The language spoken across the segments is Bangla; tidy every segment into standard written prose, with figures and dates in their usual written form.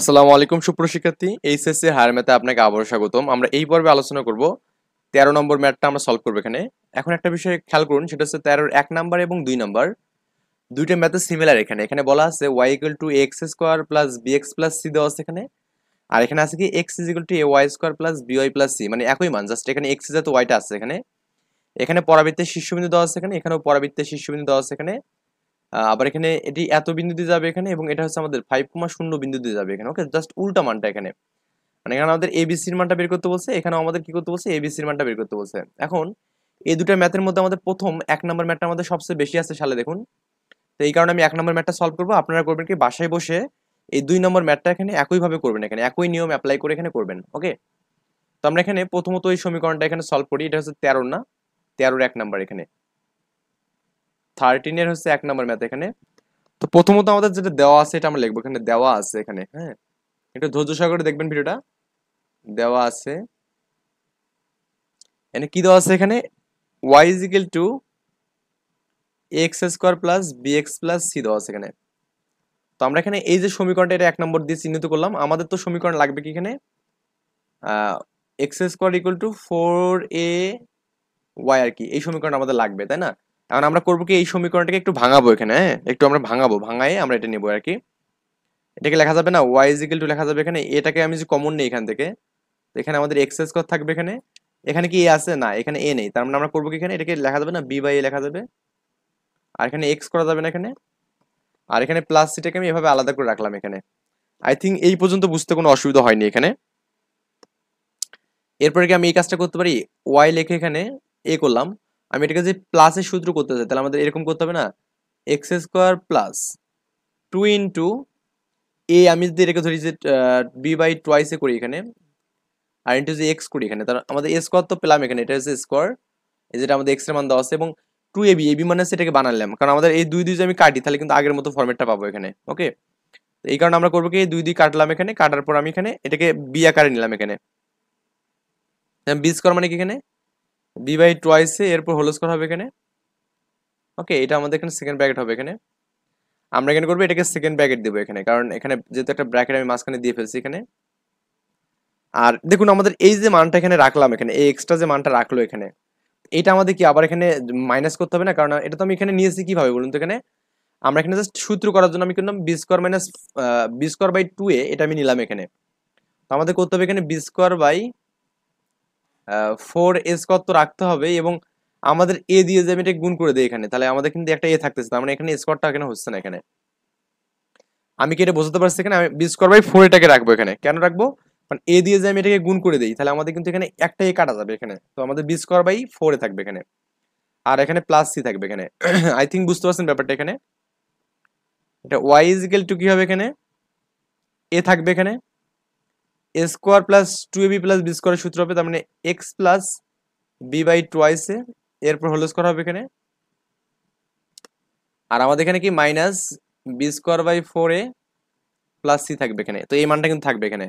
আসসালামু আলাইকুম সুপ্রশিক্ষার্থী, এইচএসসি হায়ার ম্যাথে আপনাকে আবারও স্বাগতম। আমরা এই পর্বে আলোচনা করব 13 নম্বর ম্যাথটা আমরা সলভ করবো এখানে। এখন একটা বিষয় খেয়াল করুন, সেটা হচ্ছে 13-র 1 নাম্বার এবং 2 নাম্বার দুইটা ম্যাথে সিমিলার। এখানে এখানে বলা আছে y equal to x square plus bx plus c দেওয়া আছে এখানে। আর এখানে আছে কি x is equal to ay square plus by plus c, মানে একই মান, জাস্ট এখানে x এর সাথে ওয়াইটা আছে এখানে। এখানে পরাবৃত্তের শীর্ষবিন্দু দেওয়া আছে এখানে, এখানেও পরাবৃত্তের শীর্ষবিন্দু দেওয়া আছে এখানে। আবার এখানে এটি এত বিন্দু দিয়ে যাবে এখানে, এবং এটা হচ্ছে আমাদের 5,0 বিন্দু দিয়ে যাবে এখানে। ওকে, জাস্ট উল্টা মানটা এখানে, মানে এখানে আমাদের এবিসির মানটা বের করতে বলছে, এখানে আমাদের কি করতে বলছে, এবিসির মানটা বের করতে বলছে। এখন এই দুটো ম্যাথের মধ্যে আমাদের প্রথম 1 নম্বর ম্যাথটা আমাদের সবচেয়ে বেশি আছে সালে দেখুন। তো এই কারণে আমি 1 নম্বর ম্যাথটা সলভ করবো। আপনারা করবেন কি, বাসায় বসে এই 2 নম্বর ম্যাথটা এখানে একইভাবে করবেন, এখানে একই নিয়ম অ্যাপ্লাই করে এখানে করবেন। ওকে, তো আমরা এখানে প্রথমত এই সমীকরণটা এখানে সলভ করি। এটা হচ্ছে 13 না, 13-র 1 নাম্বার এখানে, 13 এর হচ্ছে 1 নম্বর ম্যাথ এখানে। তো প্রথমত আমাদের যেটা দেওয়া আছে এটা আমরা লিখবো, এখানে দেওয়া আছে এখানে। হ্যাঁ, একটু ধৈর্য সহকারে দেখবেন ভিডিওটা। দেওয়া আছে এখানে, কি দেওয়া আছে এখানে, y is equal to x square plus b x plus c দেওয়া আছে এখানে। তো আমরা এখানে এই যে সমীকরণটা, এটা 1 নম্বর দিয়ে চিহ্নিত করলাম। আমাদের তো সমীকরণ লাগবে কি এখানে, x square equal to 4a y আর কি, এই সমীকরণ আমাদের লাগবে, তাই না? এখন আমরা করবো কি, এই সমীকরণটাকে একটু ভাঙাবো এখানে। হ্যাঁ, একটু আমরা ভাঙাবো, ভাঙায় আমরা এটা নেবো আর কি। এটাকে লেখা যাবে না, y is equal to লেখা যাবে এখানে, এটাকে আমি যে কমন নেই এখান থেকে, তো এখানে আমাদের এক্স স্কোয়ার থাকবে এখানে। এখানে কি এ আছে? না, এখানে এ নেই, তার মানে আমরা করবো কি, এখানে এটাকে লেখা যাবে না, বি বাই এ লেখা যাবে। আর এখানে এক্স করা যাবে না এখানে। আর এখানে প্লাস সিটাকে আমি এভাবে আলাদা করে রাখলাম এখানে। আই থিঙ্ক এই পর্যন্ত বুঝতে কোনো অসুবিধা হয়নি এখানে। এরপরে কি আমি এই কাজটা করতে পারি, ওয়াই লিখে এখানে এ করলাম। আমি এটাকে যে প্লাসের সূত্র করতে চাই, তাহলে আমাদের এরকম করতে হবে না, এক্স স্কোয়ার প্লাস 2 এ, আমি যদি এটাকে ধরি যে বি বাই টোয়াইসে করি এখানে, আর ইন্টু যে এক্স করি এখানে, তার আমাদের এ স্কোয়ার তো পেলাম এখানে, এটা হচ্ছে স্কোয়ার, এই যেটা আমাদের এক্স এর মান দেওয়া আছে, এবং 2ab, এবি মানে সেটাকে বানালাম, কারণ আমাদের এই দুই দুই যে আমি কাটি, তাহলে কিন্তু আগের মতো ফরম্যাটটা পাবো এখানে। ওকে, তো এই কারণে আমরা করবো কি, দুই দুই কাটলাম এখানে, কাটার পর আমি এখানে এটাকে বি আকারে নিলাম এখানে। বি স্কোয়ার মানে কি, এখানে বি বাই টোয়াইসে, এরপর হোল স্কোয়ার হবে এখানে। ওকে, এটা আমাদের এখানে সেকেন্ড ব্র্যাকেট হবে এখানে। আমরা এখানে করবো এটাকে সেকেন্ড ব্র্যাকেট দেবো এখানে, কারণ এখানে যেহেতু একটা ব্র্যাকেট আমি মাঝখানে দিয়ে ফেলছি এখানে। আর দেখুন আমাদের এই যে মানটা এখানে রাখলাম এখানে, এই এক্সট্রা যে মানটা রাখলো এখানে, এটা আমাদের কি আবার এখানে মাইনাস করতে হবে না? কারণ এটা তো আমি এখানে নিয়েছি কিভাবে বলুন তো, এখানে আমরা এখানে জাস্ট সূত্র করার জন্য আমি করলাম b square minus B square by 2a, এটা আমি নিলাম এখানে। তো আমাদের করতে হবে এখানে B square by 4a square তো রাখতে হবে, এবং আমাদের এ দিয়ে যে আমি এটা গুণ করে দিই এখানে, তাহলে আমাদের কিন্তু একটা এ থাকতেছে, তার মানে এখানে স্কোয়ারটা এখানে হচ্ছে না এখানে। আমি কি এটা বোঝাতে পারছি? এখানে আমি বি স্কোয়ার বাই 4 এটাকে রাখবো এখানে, কেন রাখবো, কারণ এ দিয়ে যে আমি এটাকে গুণ করে দিই, তাহলে আমাদের কিন্তু এখানে একটা এ কাটা যাবে এখানে, তো আমাদের বি স্কোয়ার বাই 4 এ থাকবে এখানে। আর এখানে প্লাস সি থাকবে এখানে। আই থিঙ্ক বুঝতে পারছেন ব্যাপারটা এখানে। এটা ওয়াই ইজ ইকুয়াল টু কি হবে এখানে, এ থাকবে এখানে, A square plus 2ab plus B স্কোয়ারের সূত্র হবে, তার মানে X plus B by twice A, এরপর হোল স্কোয়ার হবে এখানে। আর আমাদের এখানে কি minus B square by 4a plus C থাকবে এখানে, তো এই মানটা কিন্তু থাকবে এখানে।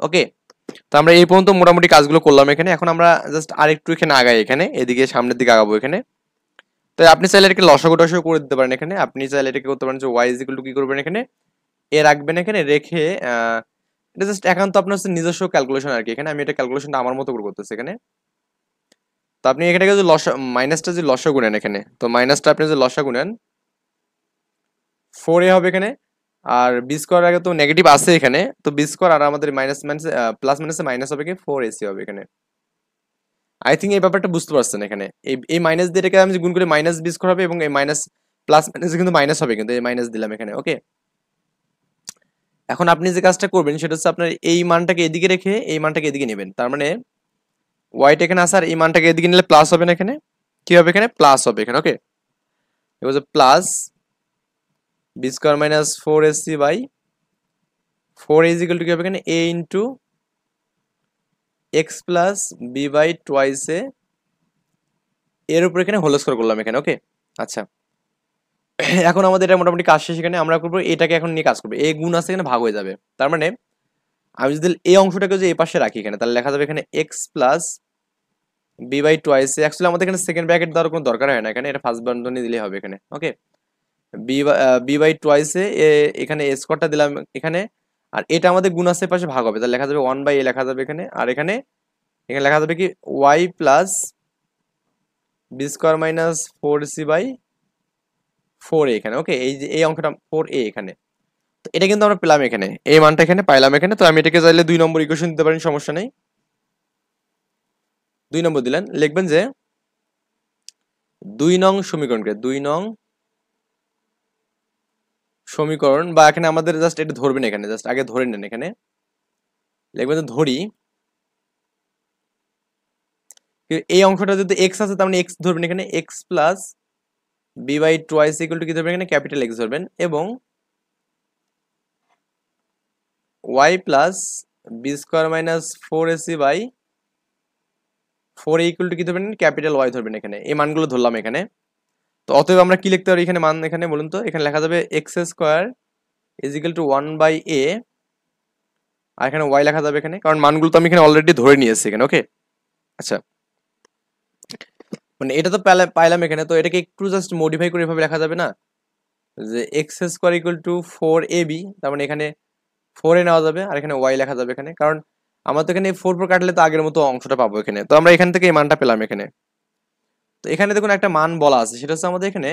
ওকে, তো আমরা এই পর্যন্ত মোটামুটি কাজগুলো করলাম এখানে। এখন আমরা জাস্ট আরেকটু এখানে আগাই, এখানে এদিকে সামনের দিকে আগাবো এখানে। তো আপনি চাইলে এটাকে লসাগু টসাগু করে দিতে পারেন এখানে। আপনি চাইলে এটাকে করতে পারেন যে ওয়াই ইজ ইকুয়াল টু কি করবেন এখানে, এ রাখবেন এখানে, রেখে এটা জাস্ট একান্ত আপনার হচ্ছে নিজস্ব ক্যালকুলেশন আর কি। এখানে আমি এটা ক্যালকুলেশনটা আমার মতো করে করতেছি এখানে। তো আপনি এখানে যে মাইনাসটা যে লসাগু নেন এখানে, তো মাইনাসটা আপনি যে লসাগু নেন 4a হবে এখানে। আর বি স্কোয়ার আগে তো নেগেটিভ আছে এখানে, তো বি স্কোয়ার আর আমাদের মাইনাস মাইনাস প্লাস মাইনাসে মাইনাস হবে কি 4ac হবে এখানে। আই থিঙ্ক এই ব্যাপারটা বুঝতে পারছেন এখানে। এই মাইনাস দিয়ে এটাকে আমি গুণ করে মাইনাস বি স্কোয়ার হবে, এবং এই মাইনাস প্লাস মাইনাসে কিন্তু মাইনাস হবে, কিন্তু এই মাইনাস দিলাম এখানে। ওকে, এখন আপনি যে কাজটা করবেন সেটা হচ্ছে আপনার এই মানটাকে এদিকে রেখে এই মানটাকে এদিকে নেবেন, তার মানে ওয়াইটা এখানে আসার এই মানটাকে এদিকে নিলে প্লাস হবে না এখানে, কি হবে এখানে, প্লাস হবে এখানে। Okay, it was a plus B square minus 4ac by 4a is equal to কি হবে এখানে, a into X plus B by twice A, এর উপর এখানে হোল স্কোয়ার করলাম এখানে। ওকে, আচ্ছা, এখন আমাদের এটা মোটামুটি কাজ শেষ। এখানে আমরা করবো এটাকে এখন নিয়ে কাজ করবো, এ গুণ আছে এখানে ভাগ হয়ে যাবে, তার মানে আমি যদি এই অংশটাকে যদি এই পাশে রাখি এখানে, তাহলে লেখা যাবে এখানে x plus B by twice. Actually আমাদের এখানে সেকেন্ড ব্র্যাকেট দেওয়ার কোনো দরকার হয় না এখানে, এটা ফার্স্ট বন্ধনী দিলেই হবে এখানে। ওকে, বি বাই টোয়াইস এ, এখানে স্কোয়ারটা দিলাম এখানে, আর এটা আমাদের গুণ আছে পাশে ভাগ হবে, তাহলে লেখা যাবে 1/a লেখা যাবে এখানে, আর এখানে এখানে লেখা যাবে কি y plus B square minus 4c/4a এখানে। ওকে, এই যে এই অঙ্কটা 4a এখানে, তো এটা কিন্তু আমরা পেলাম এখানে, এই মানটা এখানে পাইলাম এখানে। তো আমি এটাকে চাইলে 2 নম্বর ইকুয়েশন দিতে পারি, সমস্যা নেই। 2 নম্বর দিলেন, লিখবেন যে 2 নং সমীকরণকে 2 নং সমীকরণ, বা এখানে আমাদের জাস্ট এটা ধরবেন, এখানে জাস্ট আগে ধরে নেন, এখানে লিখবেন যে ধরি এই অংশটা যদি এক্স আছে তার মানে এক্স ধরবেন এখানে, x plus b/2 equal to কি ধরবেন এখানে, ক্যাপিটাল এক্স ধরবেন, এবং y plus B square minus 4ac/4a equal to কি ধরবেন, ক্যাপিটাল ওয়াই ধরবেন এখানে। এই মানগুলো ধরলাম এখানে। তো অতএব আমরা কি লিখতে পারি এখানে মান, এখানে বলুন তো, এখানে লেখা যাবে x square is equal to 1/a, আর এখানে ওয়াই লেখা যাবে এখানে, কারণ মানগুলো তো আমি এখানে অলরেডি ধরে নিয়েছি এখানে। ওকে, আচ্ছা, মানে এটা তো পাইলাম এখানে, তো এটাকে একটু জাস্ট মডিফাই করে এভাবে লেখা যাবে না, যে x square equal to 4ab, তার মানে এখানে 4a নেওয়া যাবে, আর এখানে ওয়াই লেখা যাবে এখানে, কারণ আমার তো এখানে 4 কাটলে তো আগের মতো অংশটা পাবো এখানে। তো আমরা এখান থেকে এই মানটা পেলাম এখানে। তো এখানে দেখুন একটা মান বলা আছে, সেটা হচ্ছে আমাদের এখানে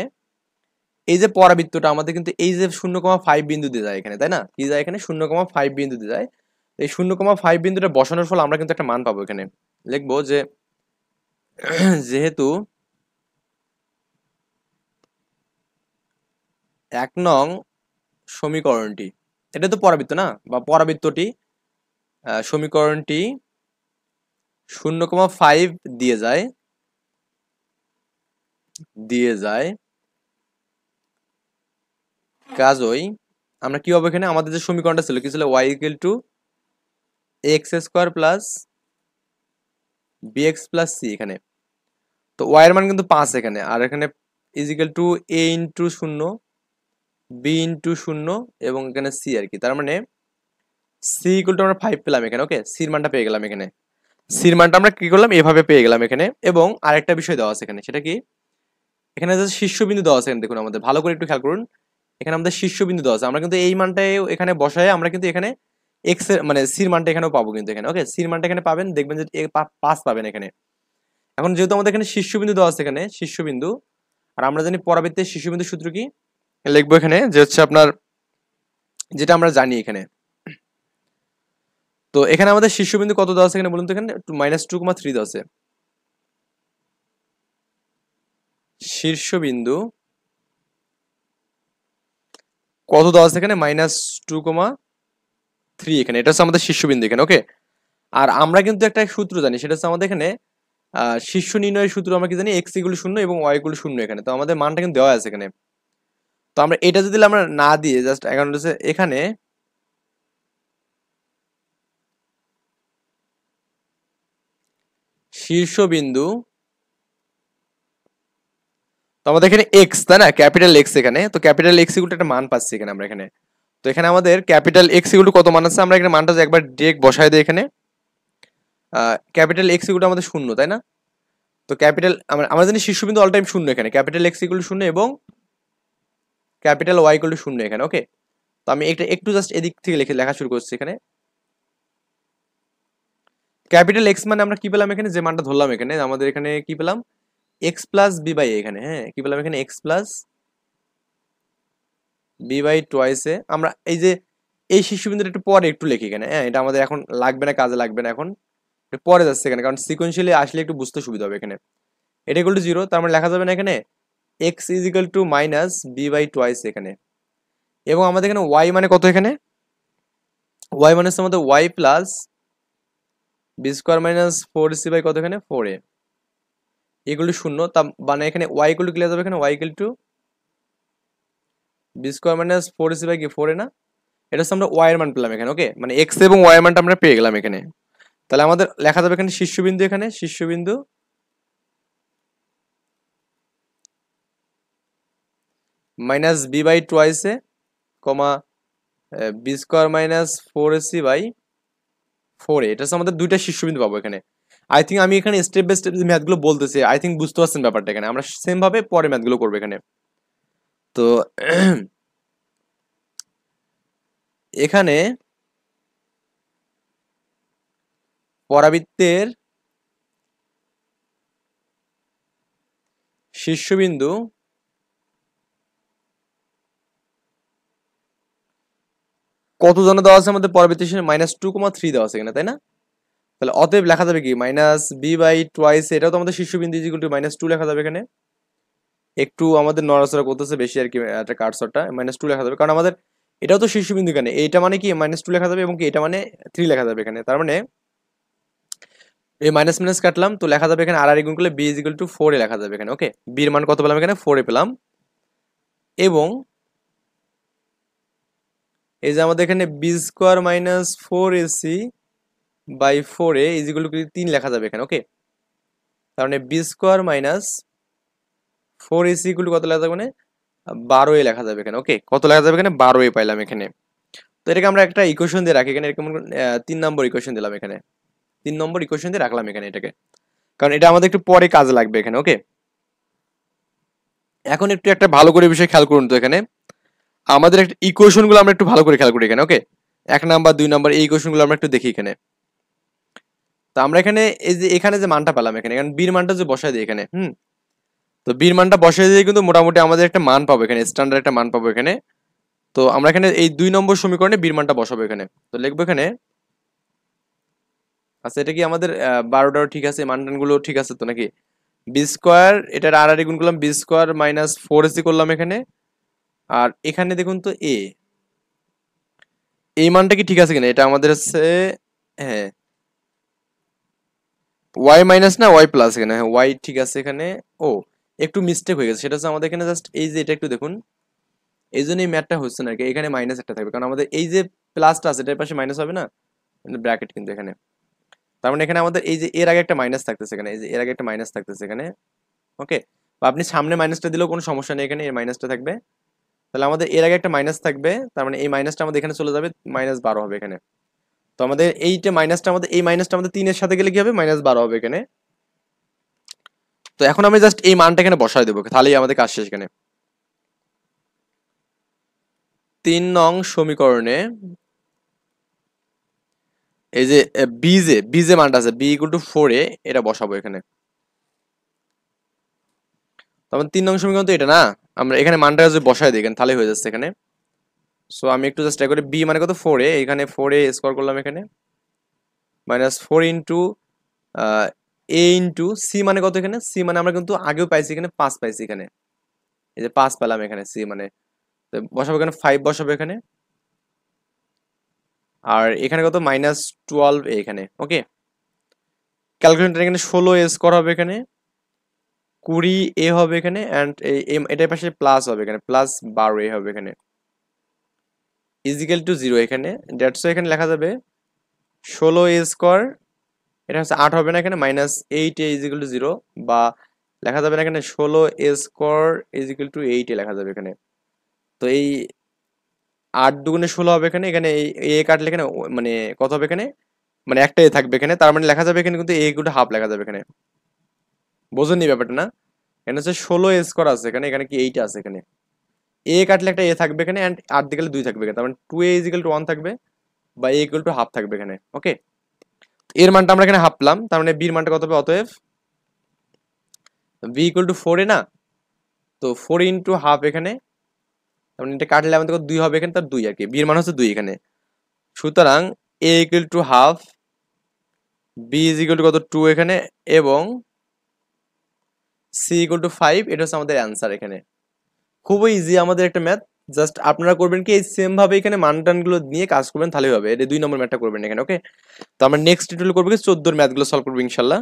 এই যে পরাবৃত্তটা আমাদের কিন্তু এই যে 0,5 বিন্দু দিয়ে যায় এখানে, তাই না, কি যায় এখানে 0,5 বিন্দু দিয়ে যায়। এই 0,5 বিন্দুটা বসানোর ফলে আমরা কিন্তু একটা মান পাবো এখানে। লিখবো যে যেহেতু 1 নং সমীকরণটি, এটা তো পরাবৃত্ত না, বা পরাবৃত্তটি সমীকরণটি 0,5 দিয়ে যায় কাজই আমরা কি হবে এখানে, আমাদের যে সমীকরণটা ছিল কি ছিল, y equal to x square plus b x plus c এখানে। তো y এর মান কিন্তু 5 এখানে, আর এখানে is equal to a into 0, b into 0, এবং এখানে সি আর কি, তার মানে সি ইকুয়াল টু আমরা 5 পেলাম এখানে। ওকে, সির মানটা পেয়ে গেলাম এখানে, সির মানটা আমরা কি করলাম, এভাবে পেয়ে গেলাম এখানে। এবং আরেকটা বিষয় দেওয়া আছে এখানে, সেটা কি, এখানে যে শীর্ষবিন্দু দেওয়া আছে এখানে, দেখুন আমাদের ভালো করে একটু খেয়াল করুন, এখানে আমাদের শীর্ষবিন্দু দেওয়া আছে, আমরা কিন্তু এই মানটাই এখানে বসায় আমরা কিন্তু এখানে এক্স এর মানে সির মানটা এখানেও পাবো কিন্তু এখানে। ওকে, সির মানটা এখানে পাবেন, দেখবেন যে 5 পাবেন এখানে। এখন যেহেতু আমাদের এখানে শীর্ষবিন্দু দেওয়া আছে এখানে শীর্ষবিন্দু, আর আমরা জানি পরাবৃত্তের শীর্ষবিন্দু সূত্র কি, লিখবো এখানে যে হচ্ছে আপনার, যেটা আমরা জানি এখানে। তো এখানে আমাদের শীর্ষবিন্দু কত দেওয়া আছে এখানে বলুন তো, এখানে -2,3 দেওয়া আছে। শীর্ষবিন্দু কত দেওয়া আছে এখানে, -2,3 এখানে, এটা হচ্ছে আমাদের শীর্ষবিন্দু এখানে। ওকে, আর আমরা কিন্তু একটা সূত্র জানি, সেটা হচ্ছে আমাদের এখানে শীর্ষ নির্ণয়ের সূত্র আমরা কি জানি, এক্স ইকুয়াল 0 এবং ওয়াই ইকুয়াল 0 এখানে। তো আমাদের মানটা কিন্তু দেওয়া আছে এখানে। তো আমরা এটা যদি আমরা না দিয়ে জাস্ট এখন হচ্ছে এখানে শীর্ষবিন্দু, তো আমাদের এখানে এক্স, তাই না, ক্যাপিটাল এক্স এখানে, তো ক্যাপিটাল এক্স ইকুয়াল একটা মান পাচ্ছি এখানে আমরা এখানে। তো এখানে আমাদের ক্যাপিটাল এক্স ইকুয়াল কত মান আছে, আমরা এখানে মানটা একবার ডিরেক্ট বসায় দিই এখানে। ক্যাপিটাল এক্স ইকুয়াল আমাদের 0, তাই না। তো ক্যাপিটাল আমরা জানি শীর্ষবিন্দু অল টাইম 0 এখানে, ক্যাপিটাল এক্স ইকুয়াল 0 এবং ক্যাপিটাল ওয়াই ইকুয়াল 0 এখানে। ওকে, তো আমি এটা একটু জাস্ট এদিক থেকে লেখা শুরু করছি এখানে। ক্যাপিটাল এক্স মানে আমরা কি পেলাম এখানে, যে মানটা ধরলাম এখানে, আমাদের এখানে কি পেলাম, এক্স প্লাস বি/এ এখানে। হ্যাঁ, কি পেলাম এখানে, এক্স প্লাস b/2 আমরা এই যে এই শীর্ষবিন্দুটা একটু পরে একটু লিখি এখানে। হ্যাঁ, এটা আমাদের এখন লাগবে না, কাজে লাগবে না এখন, পরে যাচ্ছে এখানে, কারণ সিকোয়েন্সিয়ালি আসলে একটু বুঝতে সুবিধা হবে এখানে। এটা ইকুয়াল টু 0, তার মানে লেখা যাবে না এখানে x is equal to minus b/2 এখানে। এবং আমাদের এখানে ওয়াই মানে কত, এখানে ওয়াই মানে হচ্ছে আমাদের y plus B square minus 4c/ কত এখানে 4a ইকুয়াল টু 0, তা মানে এখানে ওয়াই ইকুয়াল টু কি লেখা যাবে এখানে, y equal to b square minus 4c/ কি 4a না, এটা হচ্ছে আমরা ওয়াই এর মান পেলাম এখানে। ওকে, মানে এক্স এবং ওয়াই এর মানটা আমরা পেয়ে গেলাম এখানে। তাহলে আমাদের লেখা যাবে এখানে শীর্ষবিন্দু, এখানে শীর্ষবিন্দু মাইনাস b/2 কমা বি স্কোয়ার মাইনাস 4ac/4a, এটা হচ্ছে আমাদের দুইটা শীর্ষবিন্দু পাবো এখানে। আই থিঙ্ক আমি এখানে স্টেপ বাই স্টেপ ম্যাথগুলো বলতেছি, আই থিঙ্ক বুঝতে পারছেন ব্যাপারটা। এখানে আমরা সেম ভাবে পরে ম্যাথগুলো করবো এখানে। তো এখানে পরাবৃত্তের শীর্ষবিন্দু কত জন দেওয়া আছে আমাদের পরাবৃত্তের -2,3 দেওয়া আছে এখানে, তাই না? তাহলে অতএব লেখা যাবে কি -b/2 এটাও তো আমাদের শীর্ষবিন্দু -2 লেখা যাবে এখানে। একটু আমাদের নড়াচড়া করতেছে বেশি আর কি, একটা কার্সরটা -2 লেখা যাবে, কারণ আমাদের এটাও তো শীর্ষবিন্দু এখানে। এইটা মানে কি -2 লেখা যাবে এবং কি এটা মানে 3 লেখা যাবে এখানে। তার মানে এই মাইনাস মাইনাস কাটলাম, তো লেখা যাবে এখানে আর গুণ করলে b = 4 এ লেখা যাবে এখানে। ওকে, b এর মান কত পেলাম এখানে? 4 এ পেলাম। এবং এই যে আমাদের এখানে b² - 4ac/4a = 3 লেখা যাবে এখানে। ওকে, তার মানে b² - 4ac কত লেখা যাবে মানে 12a লেখা যাবে এখানে। ওকে, কত লেখা যাবে এখানে? 12a পাইলাম এখানে। তো এটাকে আমরা একটা ইকুয়েশন দিয়ে রাখি এখানে, এরকম 3 নম্বর ইকুয়েশন দিলাম এখানে, 3 নম্বর ইকুয়েশন দিয়ে রাখলাম এখানে এটাকে, কারণ এটা আমাদের একটু পরে কাজে লাগবে এখানে। ওকে, এখন একটু একটা ভালো করে বিষয় খেয়াল করুন তো, এখানে আমাদের একটা ইকুয়েশন গুলো আমরা একটু ভালো করে খেয়াল করি এখানে। ওকে, 1 নাম্বার 2 নাম্বার এই ইকুয়েশন গুলো আমরা একটু দেখি এখানে। তো আমরা এখানে এই যে এখানে যে মানটা পেলাম এখানে বির মানটা যে বসাই দিই এখানে, তো বির মানটা বসাই দিয়ে কিন্তু মোটামুটি আমাদের একটা মান পাবো এখানে, স্ট্যান্ডার্ড একটা মান পাবো এখানে। তো আমরা এখানে এই 2 নম্বর সমীকরণে বির মানটা বসাবো এখানে। তো লিখবো এখানে, আচ্ছা এটা কি আমাদের 12টাও ঠিক আছে, মান টানগুলো ঠিক আছে তো নাকি? b², এটার আর গুণ করলাম, b² - 4ac করলাম এখানে। আর এখানে দেখুন তো এই মানটা কি ঠিক আছে কিনা, এটা আমাদের হচ্ছে, হ্যাঁ y মাইনাস না y প্লাস এখানে, হ্যাঁ y ঠিক আছে এখানে। ও, একটু মিস্টেক হয়ে গেছে, সেটা হচ্ছে আমাদের এখানে জাস্ট এই যে এটা একটু দেখুন, এই জন্য এই ম্যাথটা হচ্ছে না আর কি, এখানে মাইনাস একটা থাকবে, কারণ আমাদের এই যে প্লাসটা আছে এটার পাশে মাইনাস হবে না, ব্র্যাকেট কিন্তু এখানে। তার মানে এখানে আমাদের এই যে এর আগে একটা মাইনাস থাকতেছে এখানে, এই যে এর আগে একটা মাইনাস থাকতেছে এখানে। ওকে, বা আপনি সামনে মাইনাসটা দিলেও কোনো সমস্যা নেই, এখানে এই মাইনাসটা থাকবে। তাহলে আমাদের এর আগে একটা মাইনাস থাকবে, তার মানে এই মাইনাসটা আমাদের এখানে চলে যাবে, -12 হবে এখানে। তো আমাদের এইটা মাইনাসটা আমাদের এই মাইনাসটা আমাদের 3 এর সাথে গেলে কি হবে? -12 হবে এখানে। তো এখন আমি জাস্ট এই মানটা এখানে বসায় দেবো, তাহলেই আমাদের কাজ শেষ এখানে। 3 নং সমীকরণে এই যে বি যে মানটা আছে b = 4a, এটা বসাবো এখানে। তখন 3 নং সমীকরণ তো এটা না, আমরা এখানে মানটা যদি বসায় দিই এখানে তাহলে হয়ে যাচ্ছে এখানে। সো আমি একটু জাস্ট করে b মানে কত 4a, এখানে 4a স্কোয়ার করলাম এখানে, -4 ইন্টু a ইন্টু c মানে কত এখানে? c মানে আমরা কিন্তু আগেও পাইছি এখানে 5 পাইছি এখানে, এই যে 5 পেলাম এখানে c মানে। তো বসাবো এখানে 5 বসাবো এখানে, আর এখানে কত -12 এখানে। ওকে, ক্যালকুলেটর এখানে 16 স্কোয়ার হবে এখানে, 20 হবে এখানে, অ্যান্ড এটার পাশে প্লাস হবে এখানে, +12 হবে এখানে, ইজিক্যাল টু 0 এখানে। দ্যাটস এখানে লেখা যাবে 16 স্কোয়ার, এটা হচ্ছে 8 হবে না এখানে, -8 ইজিক্যাল টু 0, বা লেখা যাবে না এখানে 16 স্কোয়ার ইজিক্যাল টু 8 কাটা যাবে এখানে। তো এই 8 দুগুণে 16 হবে এখানে, এখানে এই কাটলে এখানে মানে কত হবে এখানে, মানে একটা এ থাকবে এখানে, তার মানে লেখা যাবে এখানে কিন্তু a = হাফ লেখা যাবে এখানে। বোঝেননি ব্যাপারটা না? এখানে হচ্ছে 16 স্কোয়ার আছে এখানে, এখানে কি 8 আছে এখানে, এ কাটলে একটা এ থাকবে এখানে, অ্যান্ড 8 দিকে 2 থাকবে এখানে, তার মানে 2a = 1 থাকবে, বা a = হাফ থাকবে এখানে। ওকে, এর মানটা আমরা এখানে হাফ পেলাম, তার মানে b এর মানটা কত হবে? অতএব b = 4a না, তো 4 ইন্টু হাফ এখানে, তার মানে এটা কাটলে আমাদের 2 হবে এখানে, তার 2 আর কি, b এর মান হচ্ছে 2 এখানে। সুতরাং a = হাফ, b = কত 2 এখানে, এবং c = 5, এটা হচ্ছে আমাদের অ্যান্সার এখানে। খুবই ইজি আমাদের একটা ম্যাথ, জাস্ট আপনারা করবেন কি এই সেম ভাবে এখানে মান টানগুলো নিয়ে কাজ করবেন, তাহলেই হবে। এটা 2 নম্বর ম্যাথটা করবেন এখানে। ওকে, তো আমরা নেক্সট টিউটোরিয়াল করবো কি 14 ম্যাথগুলো সলভ করবো ইনশাল্লাহ।